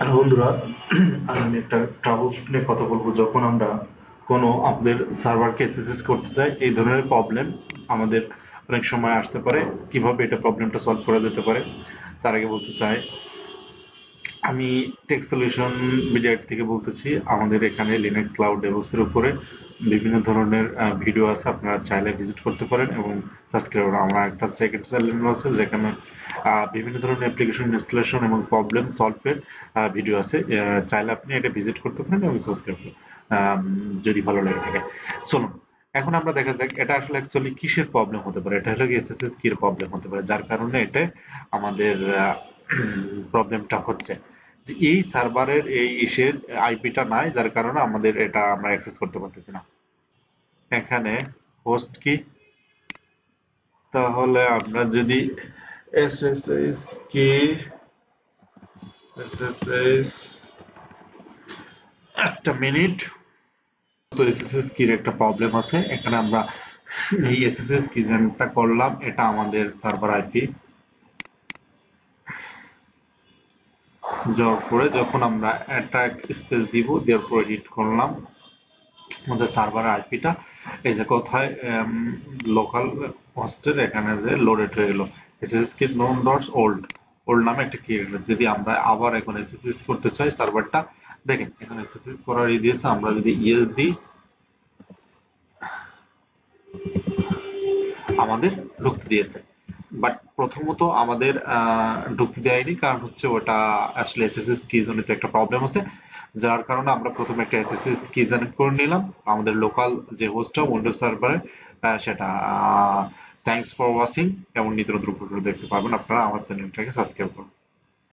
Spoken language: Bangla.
হ্যালো বন্ধুরা, আমি একটা ট্রাবল শুট নিয়ে কথা বলবো। যখন আমরা কোনো আমাদের সার্ভারকে এসএসএস করতে চাই, এই ধরনের প্রবলেম আমাদের অনেক সময় আসতে পারে। কিভাবে এটা প্রবলেমটা সলভ করা যেতে পারে তার আগে বলতে চাই, আমি টেক সলিউশন মিডিয়ার থেকে বলতেছি। আমাদের এখানে লিনাক্স ক্লাউড ডেভঅপস এর উপরে বিভিন্ন ধরনের ভিডিও আছে, আপনারা চাইলে ভিজিট করতে পারেন এবং সাবস্ক্রাইব করুন। আমার একটা সেকেন্ড চ্যানেল আছে যেখানে বিভিন্ন ধরনের অ্যাপ্লিকেশন ইনস্টলেশন এবং প্রবলেম সলভের ভিডিও আছে। চাইলে আপনি এটা ভিজিট করতে পারেন এবং সাবস্ক্রাইব করুন যদি ভালো লেগে থাকে। চলুন এখন আমরা দেখা যাক এটা আসলে অ্যাকচুয়ালি কিসের প্রবলেম হতে পারে। এটা হলো এসএসএস কির প্রবলেম হতে পারে, যার কারণে এটা আমাদের প্রবলেমটা হচ্ছে যে এই সার্ভারের এই ইসের আইপিটা নাই, যার কারণে আমাদের এটা আমরা অ্যাক্সেস করতে পারতেছি না। এখানে হোস্ট কি, তাহলে আমরা যদি এসএসএস কি এসএসএস একটা মিনিট, তো এসএসএস কির একটা প্রবলেম আছে এখানে। আমরা এই এসএসএস কি যেটা করলাম এটা আমাদের সার্ভার আইপি, যাওয়ার পরে যখন আমরা একটা স্পেস দিব, দেওয়ার পরে এডিট করলাম আমাদের সার্ভার আইপিটা এই যে কোথায় লোকাল হোস্টের এখানে যে লোডেড হয়ে গেল SSS kit known dots old old নামে একটা কি। যদি আমরা আবার এখন এসএসএস করতে চাই সার্ভারটা, দেখেন এখানে এসএসএস করার দিয়েছে। আমরা যদি ইয়েস দিই আমাদের ঢুকতে দিয়েছে, বাট প্রথমত আমাদের ঢুকতে দেয়নি, কারণ হচ্ছে ওটা আসলে এসএসএস কি জনিত একটা প্রবলেম আছে, যার কারণে আমরা প্রথমে একটা এসএসএস কি জেনারেট করে নিলাম আমাদের লোকাল যে হোস্টটা উইন্ডোজ সার্ভারে সেটা। থ্যাঙ্কস ফর ওয়াচিং, এমন নিত্য নতুন ভিডিও দেখতে পাবেন আপনারা। আমার চ্যানেলটাকে সাবস্ক্রাইব করুন।